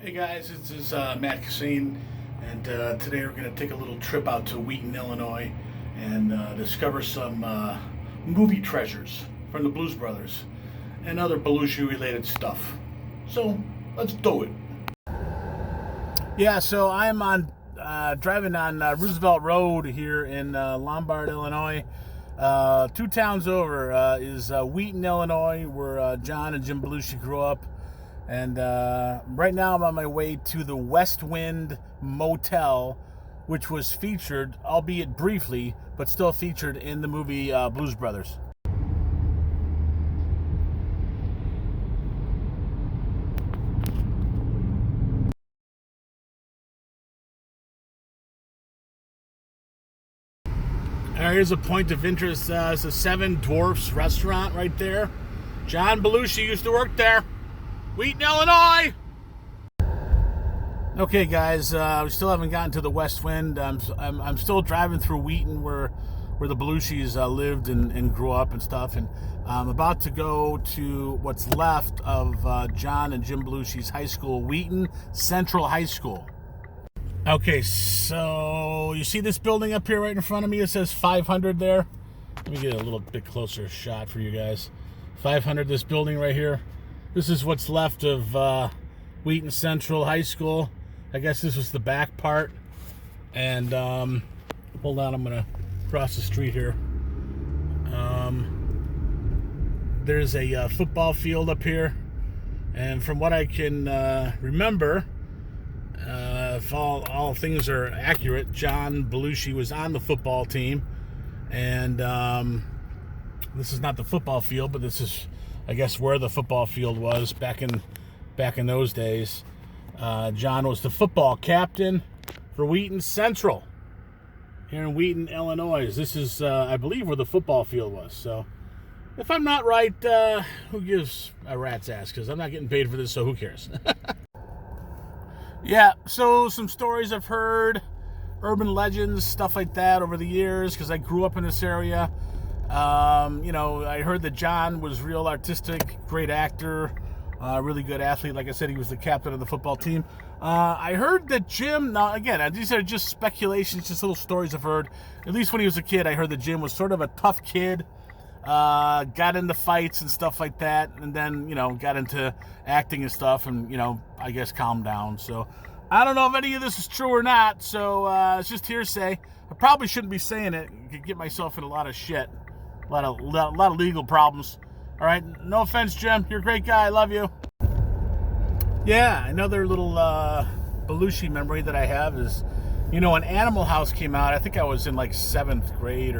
Hey guys, this is Matt Kissane, and today we're going to take a little trip out to Wheaton, Illinois, and discover some movie treasures from the Blues Brothers and other Belushi-related stuff. So let's do it. Yeah, so I'm on driving on Roosevelt Road here in Lombard, Illinois. 2 towns over is Wheaton, Illinois, where John and Jim Belushi grew up. And right now I'm on my way to the West Wind Motel, which was featured, albeit briefly, but still featured in the movie Blues Brothers. Here's a point of interest. It's a Seven Dwarfs restaurant right there. John Belushi used to work there. Wheaton, Illinois. Okay, guys, we still haven't gotten to the West Wind. I'm still driving through Wheaton, where the Belushis lived and grew up and stuff. And I'm about to go to what's left of John and Jim Belushi's high school, Wheaton Central High School. Okay, so you see this building up here right in front of me? It says 500 there. Let me get a little bit closer shot for you guys. 500, this building right here. This is what's left of Wheaton Central High School. I guess this was the back part. And hold on, I'm going to cross the street here. There's a football field up here. And from what I can remember, if all things are accurate, John Belushi was on the football team. And this is not the football field, but this is, I guess, where the football field was back in those days. John was the football captain for Wheaton Central here in Wheaton, Illinois. This is, I believe, where the football field was. So, if I'm not right, who gives a rat's ass? Because I'm not getting paid for this, so who cares? Yeah, so some stories I've heard, urban legends, stuff like that over the years, because I grew up in this area. I heard that John was real artistic, great actor, really good athlete. Like I said, he was the captain of the football team. I heard that Jim, now again, these are just speculations, just little stories I've heard. At least when he was a kid, I heard that Jim was sort of a tough kid, got into fights and stuff like that, and then, got into acting and stuff, and, I guess calmed down. So I don't know if any of this is true or not, so it's just hearsay. I probably shouldn't be saying it. I could get myself in a lot of shit. A lot of legal problems. All right, no offense, Jim. You're a great guy. I love you. Yeah, another little Belushi memory that I have is, when Animal House came out, I think I was in like 7th grade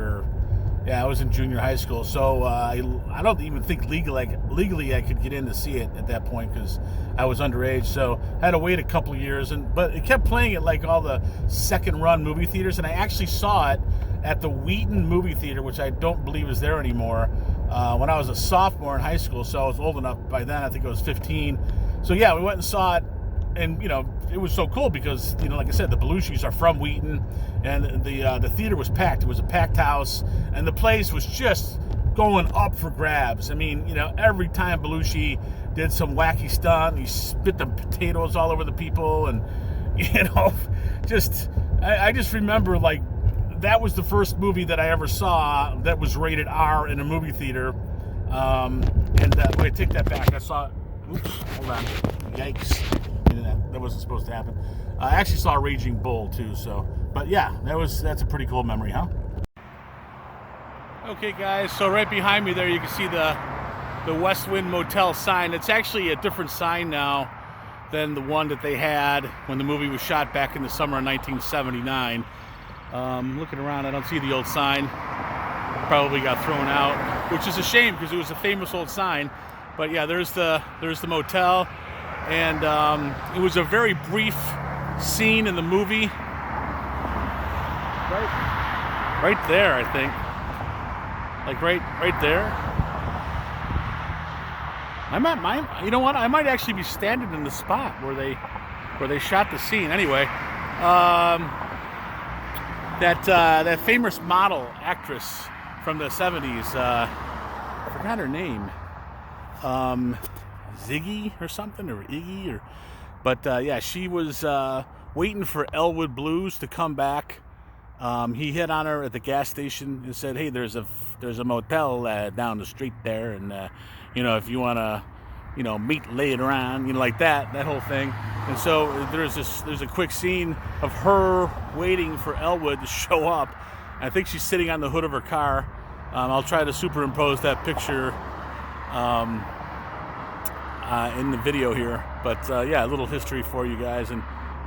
I was in junior high school. So I don't even think legally I could get in to see it at that point because I was underage. So I had to wait a couple of years, but it kept playing at like all the second-run movie theaters, and I actually saw it at the Wheaton movie theater, which I don't believe is there anymore, when I was a sophomore in high school. So I was old enough by then. I think I was 15. So yeah, we went and saw it, and it was so cool because like I said, the Belushis are from Wheaton, and the theater was packed. It was a packed house, and the place was just going up for grabs. I mean, every time Belushi did some wacky stunt, he spit the potatoes all over the people, and I just remember like that was the first movie that I ever saw that was rated R in a movie theater. Wait, take that back. I saw. Oops, hold on. Yikes. That wasn't supposed to happen. I actually saw Raging Bull too, but yeah, that's a pretty cool memory, huh? Okay, guys, so right behind me there you can see the West Wind Motel sign. It's actually a different sign now than the one that they had when the movie was shot back in the summer of 1979. Looking around, I don't see the old sign. Probably got thrown out, which is a shame because it was a famous old sign. But yeah, there's the motel. And it was a very brief scene in the movie. Right there, I think. Like right there. You know what? I might actually be standing in the spot where they shot the scene. Anyway, that famous model actress from the 70s. I forgot her name. Ziggy or something, or Iggy, or But yeah, she was waiting for Elwood Blues to come back. He hit on her at the gas station and said, "Hey, there's a motel down the street there, and if you want to, meet later on, like that whole thing." And so there's a quick scene of her waiting for Elwood to show up. I think she's sitting on the hood of her car. I'll try to superimpose that picture in the video here. But yeah, a little history for you guys. And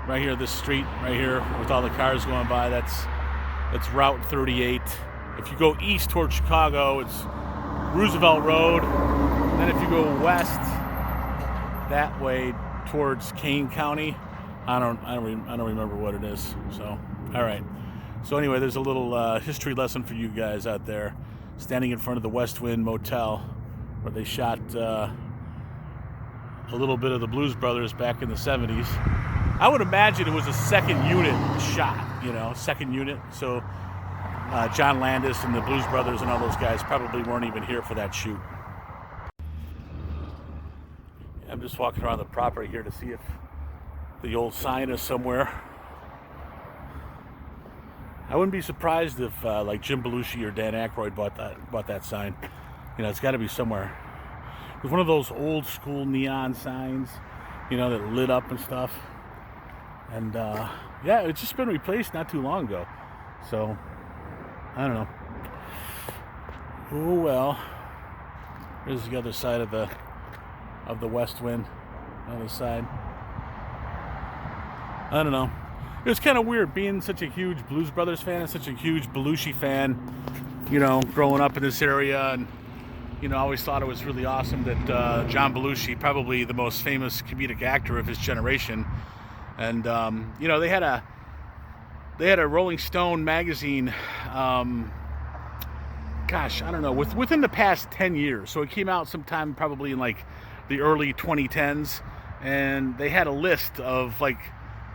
right here, this street right here with all the cars going by, that's Route 38. If you go east towards Chicago, it's Roosevelt Road. And then if you go west that way towards Kane County, I don't remember what it is. So, all right. So anyway, there's a little history lesson for you guys out there, standing in front of the West Wind Motel, where they shot a little bit of the Blues Brothers back in the 70s. I would imagine it was a second unit shot, second unit. So John Landis and the Blues Brothers and all those guys probably weren't even here for that shoot. I'm just walking around the property here to see if the old sign is somewhere. I wouldn't be surprised if like Jim Belushi or Dan Aykroyd bought that sign. It's got to be somewhere. It was one of those old school neon signs, that lit up and stuff. And yeah, it's just been replaced not too long ago. So I don't know. Oh well. Here's the other side of the West Wind. Other side. I don't know. It was kind of weird being such a huge Blues Brothers fan and such a huge Belushi fan, growing up in this area. And, I always thought it was really awesome that John Belushi, probably the most famous comedic actor of his generation, and, they had a Rolling Stone magazine, gosh, I don't know, within the past 10 years. So it came out sometime probably in like the early 2010s, and they had a list of like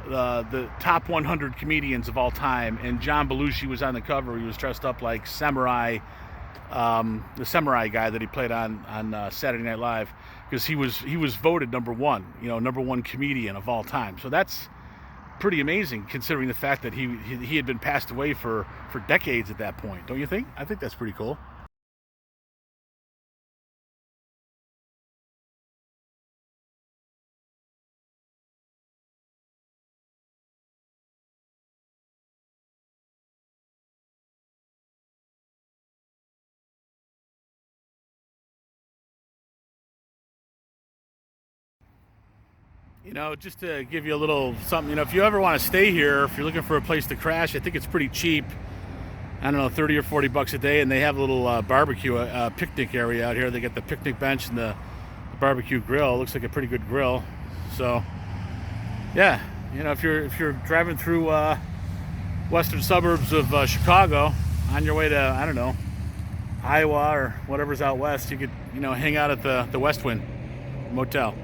the top 100 comedians of all time, and John Belushi was on the cover. He was dressed up like Samurai, the Samurai guy that he played on Saturday Night Live, because he was voted number one comedian of all time. So that's pretty amazing, considering the fact that he had been passed away for decades at that point. Don't you think? I think that's pretty cool. Just to give you a little something, if you ever want to stay here, if you're looking for a place to crash, I think it's pretty cheap. I don't know, 30 or 40 bucks a day, and they have a little barbecue, picnic area out here. They got the picnic bench and the barbecue grill. It looks like a pretty good grill. So, yeah, if you're driving through western suburbs of Chicago on your way to, I don't know, Iowa or whatever's out west, you could, hang out at the West Wind Motel.